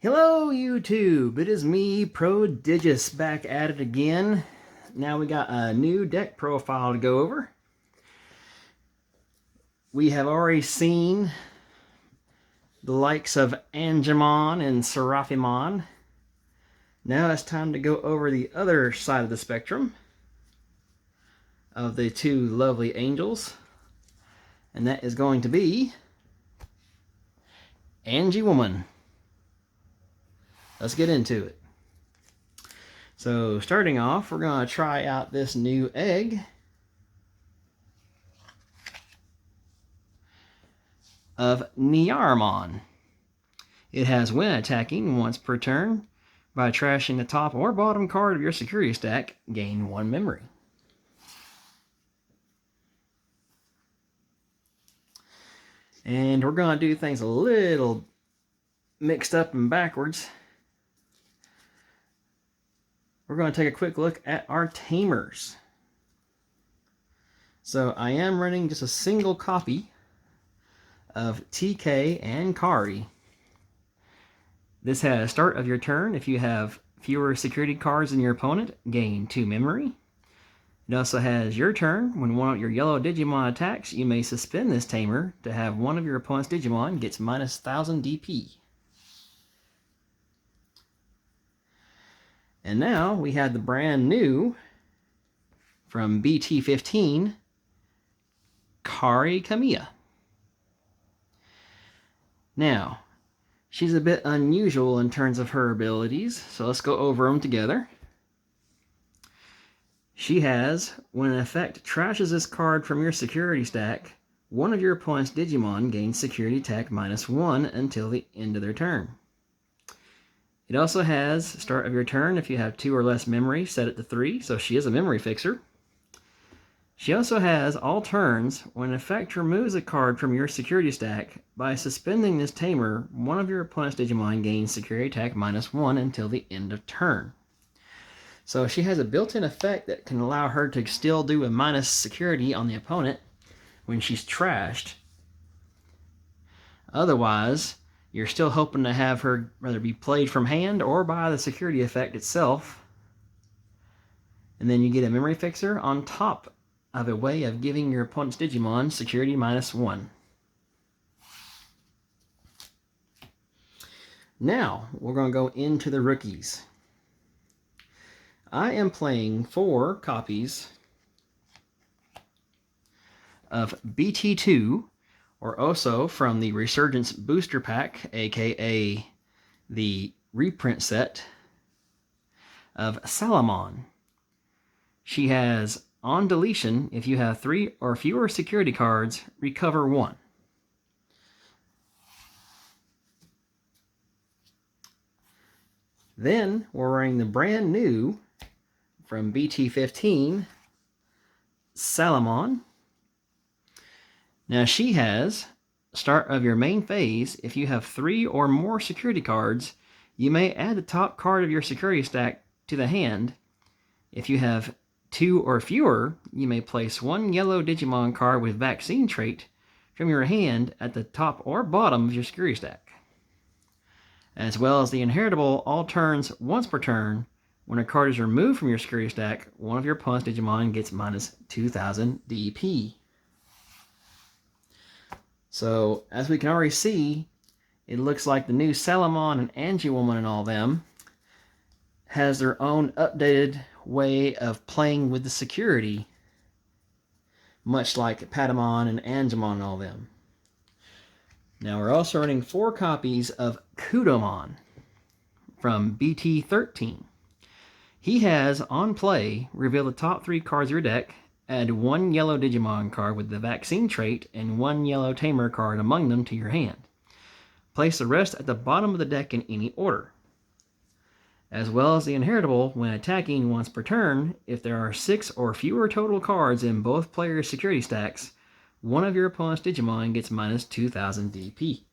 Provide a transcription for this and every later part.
Hello YouTube, it is me, Prodigious, back at it again. Now we got a new deck profile to go over. We have already seen the likes of Angewomon and Ophanimon. Now it's time to go over the other side of the spectrum of the two lovely angels. And that is going to be Angewomon. Let's get into it. So starting off, we're going to try out this new egg of Angewomon. It has when attacking once per turn, by trashing the top or bottom card of your security stack, gain 1 memory. And we're going to do things a little mixed up and backwards. We're going to take a quick look at our Tamers. So I am running just a single copy of TK and Kari. This has start of your turn. If you have fewer security cards than your opponent, gain 2 memory. It also has your turn. When one of your yellow Digimon attacks, you may suspend this Tamer to have one of your opponent's Digimon gets minus 1000 DP. And now we have the brand new, from BT15, Kari Kamiya. Now, she's a bit unusual in terms of her abilities, so let's go over them together. She has, when an effect trashes this card from your security stack, one of your opponent's Digimon gains security attack -1 until the end of their turn. It also has start of your turn. If you have 2 or less memory, set it to 3, so she is a memory fixer. She also has all turns. When an effect removes a card from your security stack, by suspending this Tamer, one of your opponent's Digimon gains security attack -1 until the end of turn. So she has a built-in effect that can allow her to still do a minus security on the opponent when she's trashed. Otherwise, you're still hoping to have her rather be played from hand or by the security effect itself. And then you get a memory fixer on top of a way of giving your opponent's Digimon security -1. Now, we're going to go into the rookies. I am playing 4 copies of BT2, or also from the Resurgence Booster Pack, aka the reprint set of Salamon. She has, on deletion, if you have 3 or fewer security cards, recover 1. Then we're running the brand new, from BT15, Salamon. Now she has, start of your main phase, if you have 3 or more security cards, you may add the top card of your security stack to the hand. If you have 2 or fewer, you may place 1 yellow Digimon card with vaccine trait from your hand at the top or bottom of your security stack. As well as the inheritable all turns once per turn. When a card is removed from your security stack, one of your opponent's Digimon gets minus 2000 DP. So, as we can already see, it looks like the new Salamon and Angewomon and all them has their own updated way of playing with the security, much like Patamon and Angewomon and all them. Now we're also running 4 copies of Gatomon from BT13. He has, on play, reveal the top 3 cards of your deck, add 1 yellow Digimon card with the vaccine trait and 1 yellow Tamer card among them to your hand. Place the rest at the bottom of the deck in any order. As well as the inheritable, when attacking once per turn, if there are 6 or fewer total cards in both players' security stacks, one of your opponent's Digimon gets minus 2000 DP.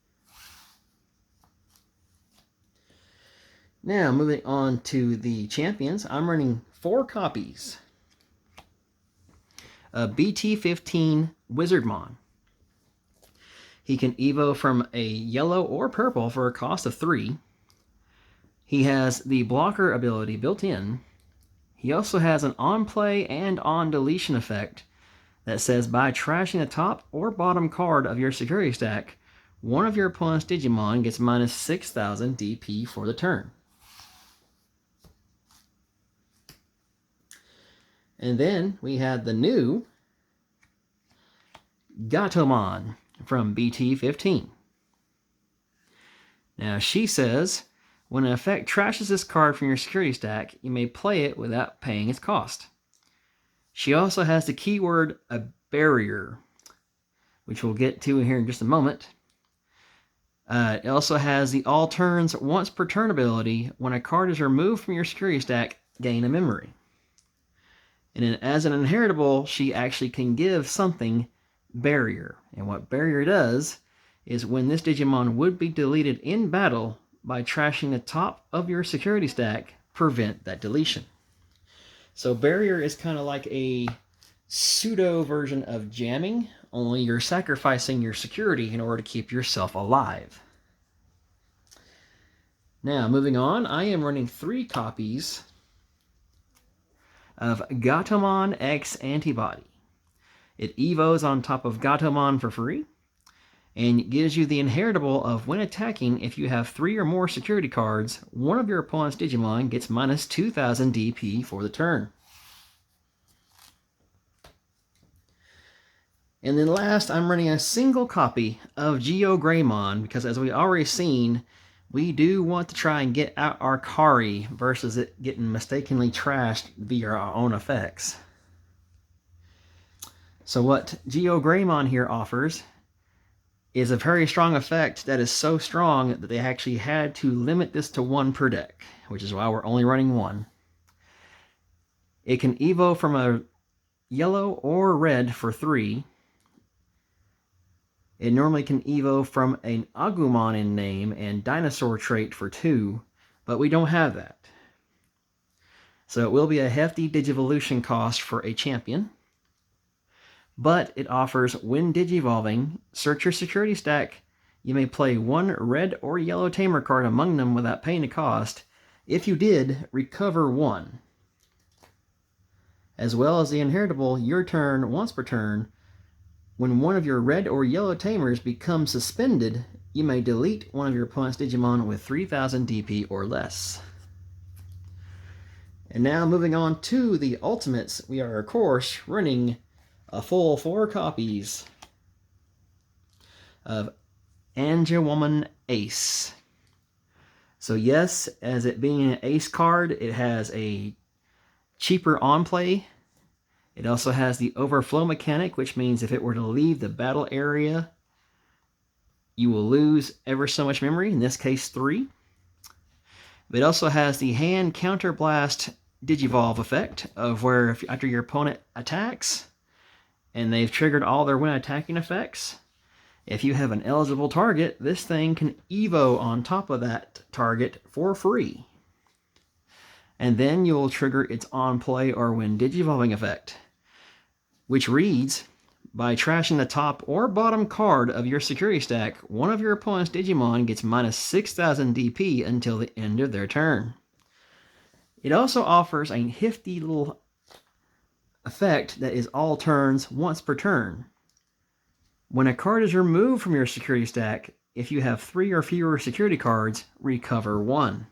Now, moving on to the champions, I'm running 4 copies of BT15 Wizardmon. He can evo from a yellow or purple for a cost of 3. He has the blocker ability built in. He also has an on-play and on-deletion effect that says by trashing the top or bottom card of your security stack, one of your opponent's Digimon gets minus 6,000 DP for the turn. And then we have the new Gatomon from BT15. Now she says, when an effect trashes this card from your security stack, you may play it without paying its cost. She also has the keyword a barrier, which we'll get to here in just a moment. It also has the all turns once per turn ability. When a card is removed from your security stack, gain a memory. And then as an inheritable, she actually can give something barrier. And what barrier does is when this Digimon would be deleted in battle, by trashing the top of your security stack, prevent that deletion. So barrier is kind of like a pseudo version of jamming, only you're sacrificing your security in order to keep yourself alive. Now, moving on, I am running 3 copies of Gatomon X Antibody. It evos on top of Gatomon for free, and gives you the inheritable of when attacking, if you have 3 or more security cards, one of your opponent's Digimon gets minus 2,000 DP for the turn. And then last, I'm running a single copy of Geogreymon, because as we already seen, we do want to try and get out our Kari versus it getting mistakenly trashed via our own effects. So what Geogreymon here offers is a very strong effect that is so strong that they actually had to limit this to 1 per deck, which is why we're only running 1. It can evo from a yellow or red for 3. It normally can evo from an Agumon in name and dinosaur trait for 2, but we don't have that. So it will be a hefty Digivolution cost for a champion. But it offers, when Digivolving, search your security stack. You may play 1 red or yellow Tamer card among them without paying a cost. If you did, recover 1. As well as the inheritable, your turn, once per turn, when one of your red or yellow Tamers becomes suspended, you may delete one of your opponent's Digimon with 3,000 DP or less. And now moving on to the Ultimates, we are of course running a full 4 copies of Angewomon Ace. So yes, as it being an Ace card, it has a cheaper on-play. It also has the overflow mechanic, which means if it were to leave the battle area, you will lose ever so much memory, in this case 3. But it also has the hand counterblast Digivolve effect, of where after your opponent attacks, and they've triggered all their when attacking effects, if you have an eligible target, this thing can evo on top of that target for free. And then you'll trigger its on-play or when Digivolving effect, which reads, by trashing the top or bottom card of your security stack, one of your opponent's Digimon gets minus 6,000 DP until the end of their turn. It also offers a nifty little effect that is all turns once per turn. When a card is removed from your security stack, if you have 3 or fewer security cards, recover 1.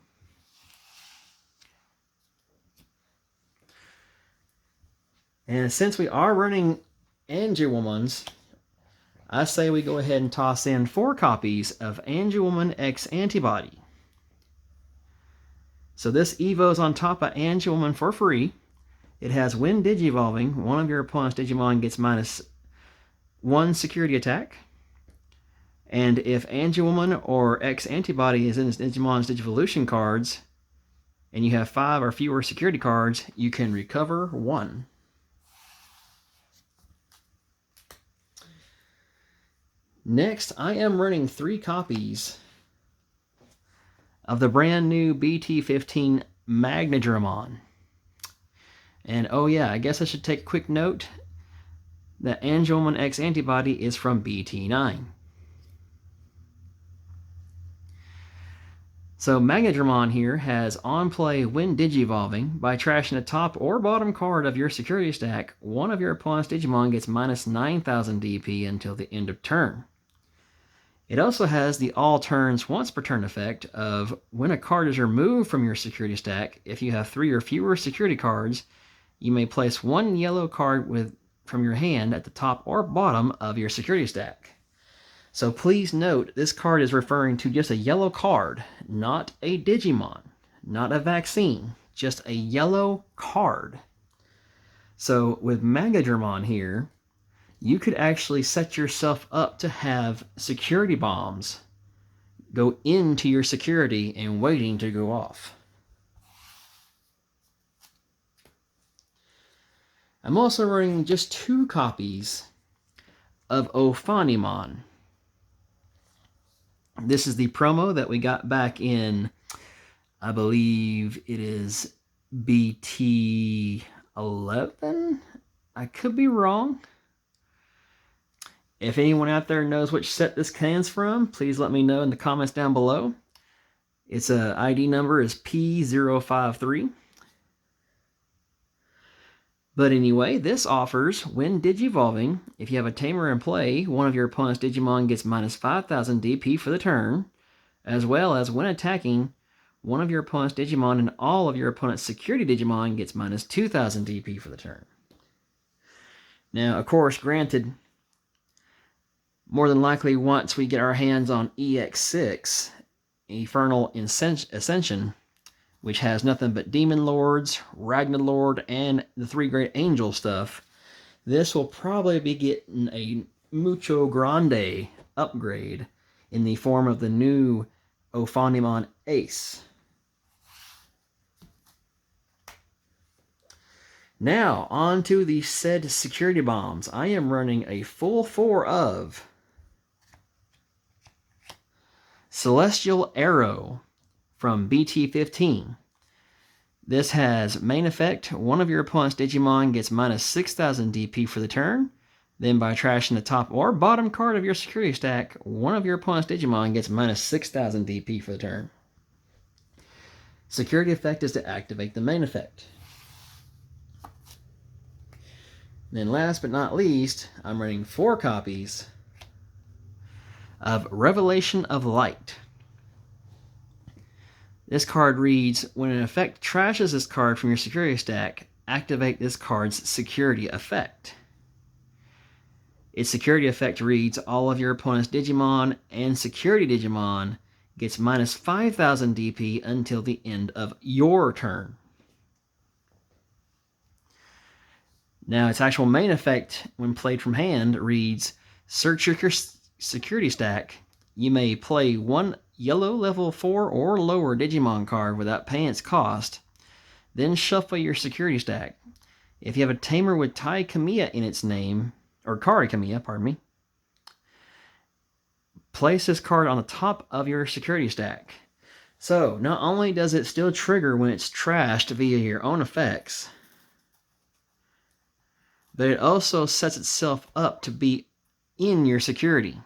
And since we are running Angewomons, I say we go ahead and toss in 4 copies of Angewomon X Antibody. So this evos on top of Angewomon for free. It has when Digivolving, one of your opponent's Digimon gets minus 1 security attack. And if Angewomon or X Antibody is in Digimon's Digivolution cards, and you have 5 or fewer security cards, you can recover 1. Next, I am running 3 copies of the brand new BT15 Magnadramon. And oh yeah, I guess I should take a quick note that Angewomon X Antibody is from BT9. So Magnadramon here has on play when digivolving. By trashing the top or bottom card of your security stack, one of your opponent's Digimon gets minus 9,000 DP until the end of turn. It also has the all turns once per turn effect of when a card is removed from your security stack, if you have 3 or fewer security cards, you may place one yellow card from your hand at the top or bottom of your security stack. So please note, this card is referring to just a yellow card, not a Digimon, not a vaccine, just a yellow card. So with Magnadramon here, you could actually set yourself up to have security bombs go into your security and waiting to go off. I'm also running just 2 copies of Ophanimon. This is the promo that we got back in, I believe it is BT 11? I could be wrong. If anyone out there knows which set this comes from, please let me know in the comments down below. Its ID number is P053. But anyway, this offers, when digivolving, if you have a Tamer in play, one of your opponent's Digimon gets minus 5,000 DP for the turn, as well as when attacking, one of your opponent's Digimon and all of your opponent's security Digimon gets minus 2,000 DP for the turn. Now, of course, granted, more than likely once we get our hands on EX6, Infernal Ascension, which has nothing but Demon Lords, Ragnarlord, and the 3 Great Angel stuff, this will probably be getting a Mucho Grande upgrade in the form of the new Ophanimon Ace. Now, on to the said security bombs. I am running a full 4 of Celestial Arrow from BT15. This has main effect, one of your opponent's Digimon gets minus 6,000 DP for the turn. Then by trashing the top or bottom card of your security stack, one of your opponent's Digimon gets minus 6,000 DP for the turn. Security effect is to activate the main effect. Then last but not least, I'm running 4 copies of Revelation of Light. This card reads, when an effect trashes this card from your security stack, activate this card's security effect. Its security effect reads, all of your opponent's Digimon and security Digimon gets minus 5,000 DP until the end of your turn. Now, its actual main effect, when played from hand, reads, search your security stack. You may play one yellow level 4 or lower Digimon card without paying its cost. Then shuffle your security stack. If you have a Tamer with Tai Kamiya in its name, or Kari Kamiya, pardon me, place this card on the top of your security stack. So, not only does it still trigger when it's trashed via your own effects, but it also sets itself up to be in your security.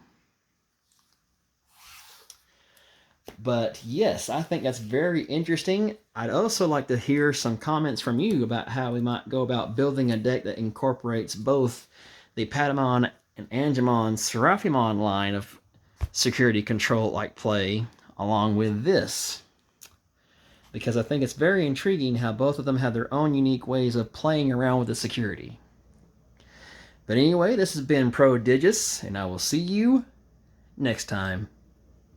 But yes, I think that's very interesting. I'd also like to hear some comments from you about how we might go about building a deck that incorporates both the Patamon and Angewomon Seraphimon line of security control-like play, along with this. Because I think it's very intriguing how both of them have their own unique ways of playing around with the security. But anyway, this has been Prodigious, and I will see you next time.